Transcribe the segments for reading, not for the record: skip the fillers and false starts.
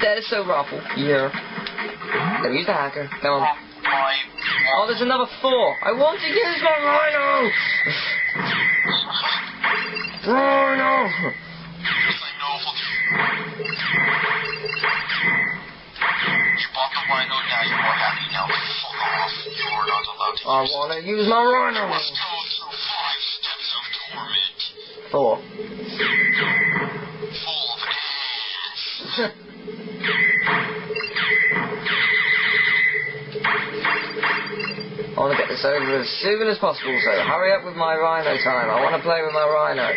That is so raffle. Yeah. Let me use the hacker. Come on. Oh, there's another 4. I want to use my rhino! Rhino! You bought the rhino, now you are happy. Now fuck off. You are not allowed to I want to use my rhino! Let's go through 5 steps of torment. 4. Full of ass. I want to get this over as soon as possible, so hurry up with my rhino time. I want to play with my rhino.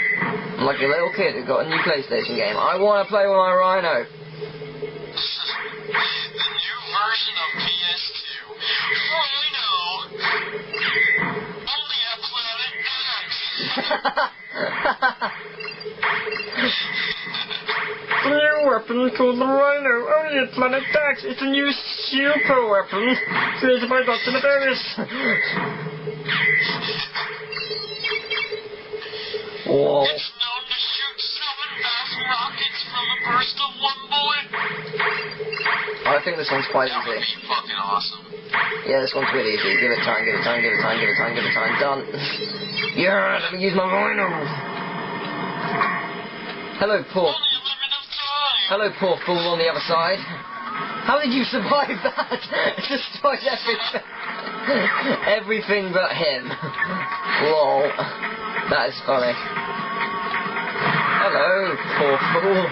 I'm like a little kid who got a new PlayStation game. I want to play with my rhino. The new version of PS2. Rhino! Only at Planet X! New weapon called the Rhino, only at Planet X. It's a new super weapon created by Dr. Nefarious. Whoa. It's known to shoot 7 fast rockets from a burst of 1 bullet. I think this one's quite That would easy. be fucking awesome. Yeah, this one's really easy. Give it time, give it time, give it time, give it time, give it time. Done. Yeah, let me use my Rhino. Hello, poor. Only a limit of time. Hello, poor fool on the other side. How did you survive that? Destroyed everything. Everything but him. Lol. That is funny. Hello, poor fool.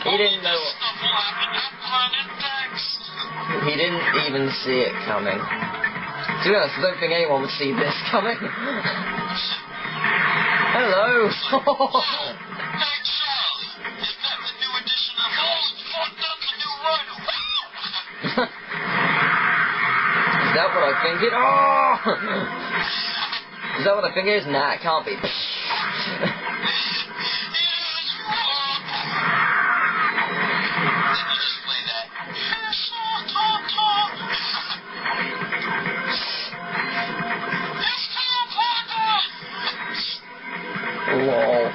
He didn't know. Stuff will happen at Planet X. He didn't even see it coming. To be honest, I don't think anyone would see this coming. Hello. Hey, Charlie, is that the new edition of Holy Fuck, that's the new Rhino? Is that what I think it? Oh! Is that what I think it is? Nah, it can't be. Lol.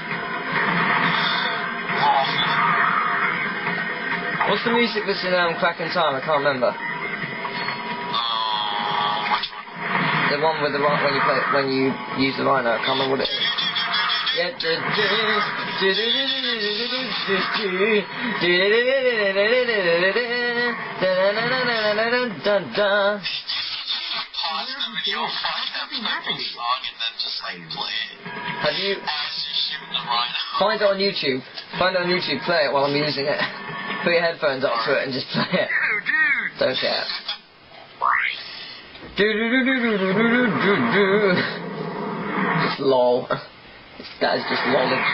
What's the music that's in Clank and Time? I can't remember. Which one? The one with the when you play when you use the rhino. I can't remember what it is. Yeah. Pause the video, find that fucking song, and then just like play it. Have you? As you're shooting the rhino. Find it on YouTube. Find it on YouTube. Play it while I'm using it. Put your headphones up to it and just play it. Don't care. Just lol. That is just lolling.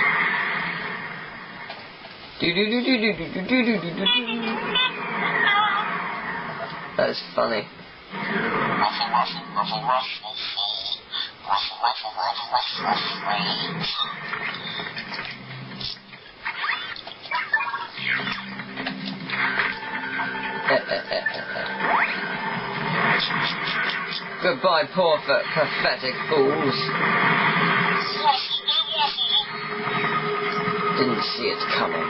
That is funny. Ruffle, ruffle, ruffle, ruffle, ruffle, ruffle, ruffle, ruffle, ruffle. Goodbye, poor pathetic fools. Didn't see it coming.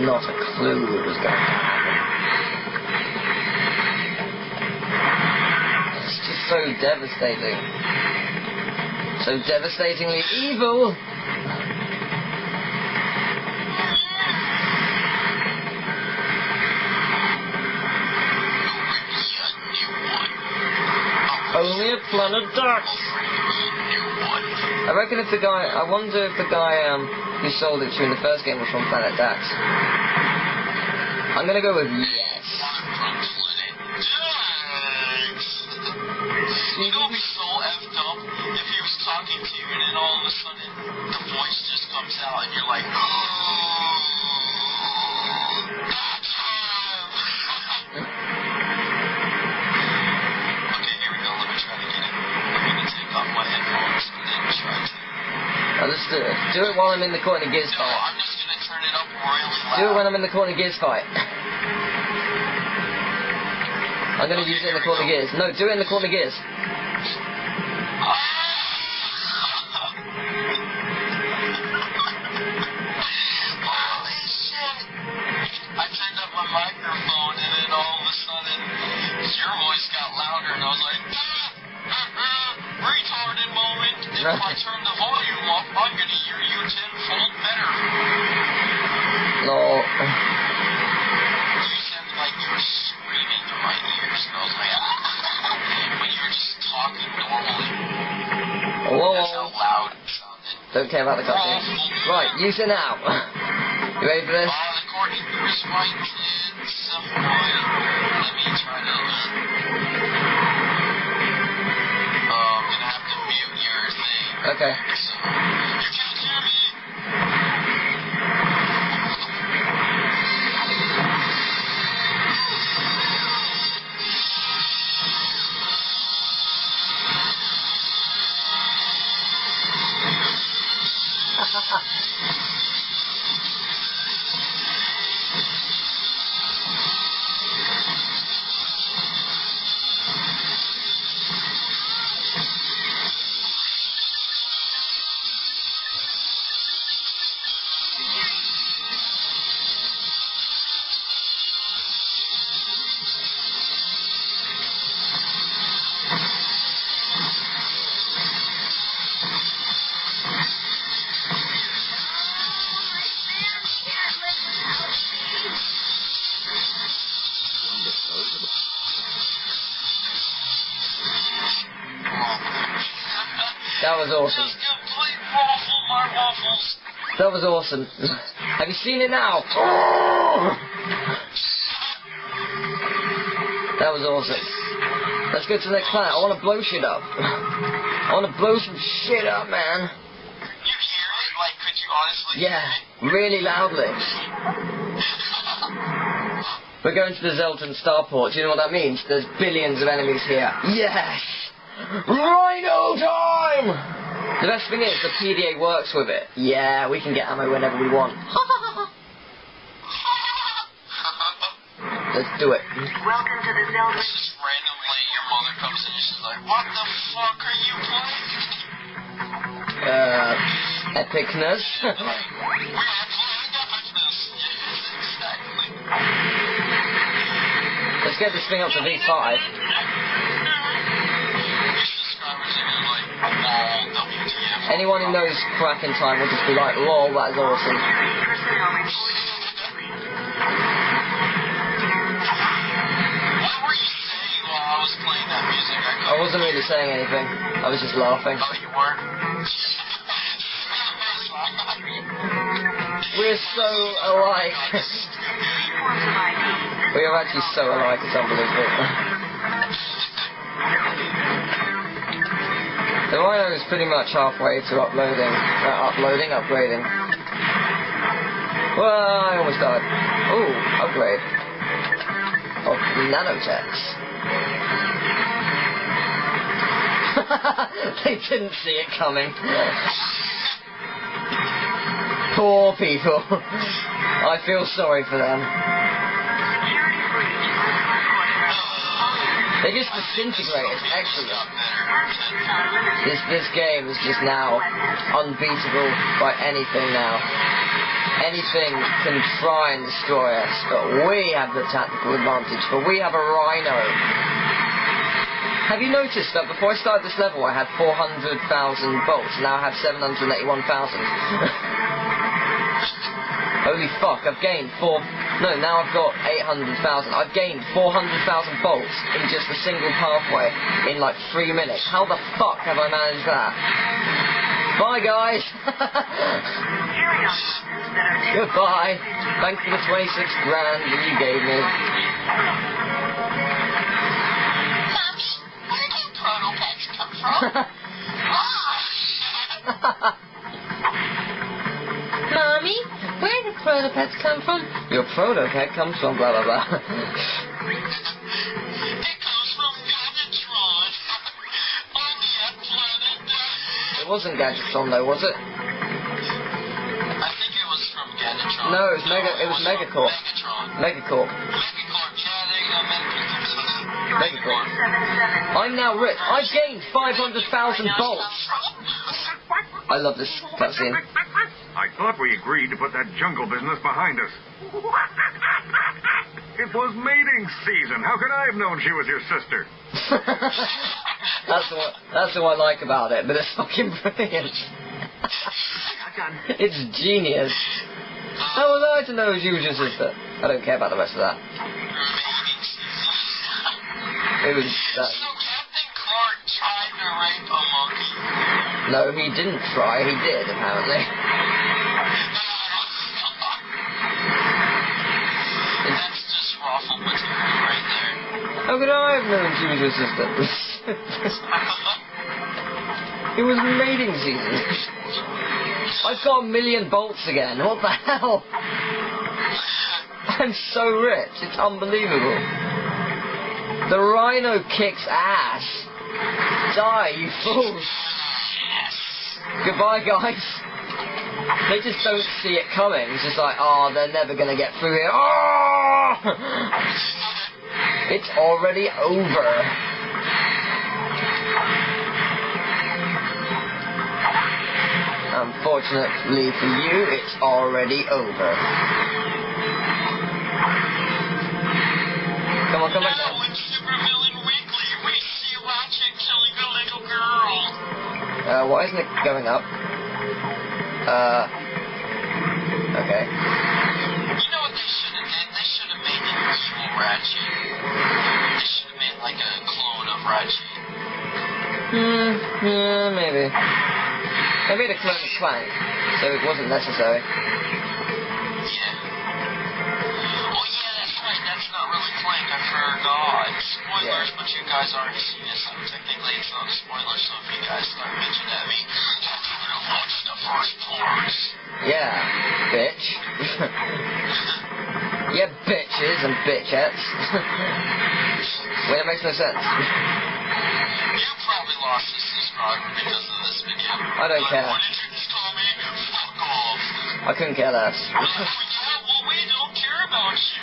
Not a clue it was going to happen. It's just so devastating. So devastatingly evil. Only a Planet X. I reckon if the guy, I wonder if the guy who sold it to in the first game was from Planet X. I'm gonna go with yes. You know, it'd be so effed up if he was talking to you and then all of a sudden the voice just comes out and you're like, Let's do it while I'm in the corner gears fight. No, I'm just gonna turn it up royally loud. Do it when I'm in the corner gears fight. I'm gonna use it in the corner gears. No, do it in the corner gears. Holy shit! I I turn the volume up, I'm gonna hear you tenfold better. Lol. You sounded like you were screaming in my ears, and I was like, when you were just talking normally. Whoa. That's how loud it sounded. Don't care about the cutscene. Right, use it now. You ready for this? The court is right, kids. Let me try to... I'm gonna have to mute your thing. Okay. So, you can't hear me! That was awesome. Just complete waffle my waffles. That was awesome. Have you seen it now? Oh! That was awesome. Let's go to the next planet. I want to blow shit up. I want to blow some shit up, man. You hear it? Like, could you honestly Yeah, hear it? really loudly. We're going to the Zelton starport. Do you know what that means? There's billions of enemies here. Yes! Rhino time! The best thing is, the PDA works with it. Yeah, we can get ammo whenever we want. Let's do it. Welcome to the Zelda. Just randomly, your mother comes in and she's like, what the fuck are you playing? Epicness. We are playing epicness. Yes, exactly. Let's get this thing up to V5. Your subscribers are gonna like, lol, WTF. Anyone who knows cracking time will just be like, lol, that is awesome. Personnel reporting. What were you saying while I was playing that music? I wasn't really saying anything. I was just laughing. Oh, you were? We're so alike. We are actually so alike, it's unbelievable. The Rhino is pretty much halfway to upgrading. Well, I almost died. Ooh, upgrade. Of nanotechs. They didn't see it coming. Poor people. I feel sorry for them. They just disintegrate. It's excellent. This game is just now unbeatable by anything now. Anything can try and destroy us, but we have the tactical advantage, for we have a Rhino. Have you noticed that before I started this level I had 400,000 bolts, now I have 781,000? Holy fuck, I've gained now I've got 800,000. I've gained 400,000 bolts in just a single pathway in like 3 minutes. How the fuck have I managed that? Bye guys! Goodbye. Thanks for the 26 grand that you gave me. Mommy, where did proto packs come from? Mommy, where did proto-pets come from? Your proto-pet comes from blah blah blah. It comes from Gadgetron. On the planet. It wasn't Gadgetron though, was it? I think it was from Gadgetron. No, it was Megacorp. Megatron. Megacorp. Megacorp, yeah, there you go, Megacorp. I'm now rich. I've gained 500,000 bolts. I love this cutscene. I thought we agreed to put that jungle business behind us. It was mating season. How could I have known she was your sister? That's what I like about it, but it's fucking brilliant. It's genius. How was I to know she was your sister? I don't care about the rest of that. It was that. So Captain Clark tried to rape a monkey. No, he didn't try. He did, apparently. That's just raffle material right there. How could I have known she was your sister? It was mating season. I've got 1,000,000 bolts again. What the hell? I'm so rich. It's unbelievable. The rhino kicks ass. Die, you fools. Goodbye, guys. They just don't see it coming. It's just like, oh, they're never going to get through here. Oh! It's already over. Unfortunately for you, it's already over. Come on, come back Now down. in Supervillain Weekly, we see Ratchet killing a little girl. Why isn't it going up? Okay. You know what they should have did? They should have made an evil Ratchet. They should have made like a clone of Ratchet. Yeah, maybe. They made a clone of Clank, so it wasn't necessary. Yeah. Oh yeah, that's right. That's not really Clank. I forgot. Spoilers, but you guys already seen it, so technically it's not a spoiler. So if you guys start bitching at me, I'm gonna watch the first parts. Yeah, bitch. Yeah, bitches and bitchettes. Wait, that makes no sense. You probably lost a subscriber because of this video. I don't care. What did you just tell me? Fuck off. I couldn't care less. Yeah, well, we don't care about you.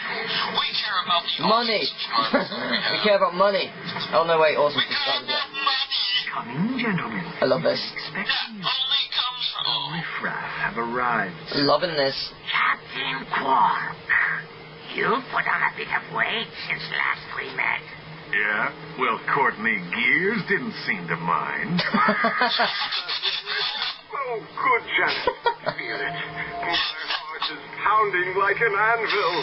We care about the Money. awesome subscribers We care about money. Oh no, wait, awesome We care subscribers. about money. Come in, gentlemen. I love this. Expect That only comes from... the riffraff have arrived. Loving this. Captain Quark, you put on a bit of weight since last we met. Yeah? Well, Courtney Gears didn't seem to mind. Oh, good, Janet. Feel it. My heart is pounding like an anvil.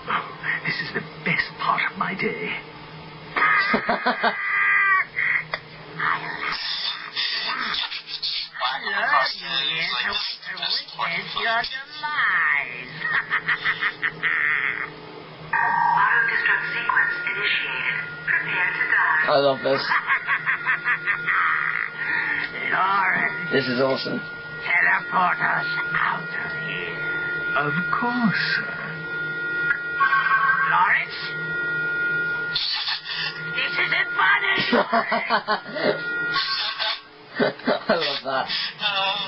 Oh, this is the best part of my day. Your demise. Auto-destruct sequence initiated. Prepare to die. I love this. Lawrence, This is awesome. teleport us out of here. Of course, sir. Lawrence? This isn't funny! I love that.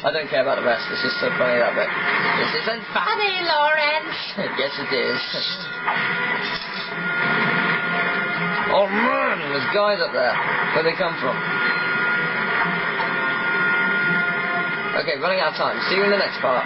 I don't care about the rest. It's just so funny, that bit. This isn't funny, Lawrence. Yes, it is. Oh man, there's guys up there. Where'd they come from? Okay, running out of time. See you in the next part.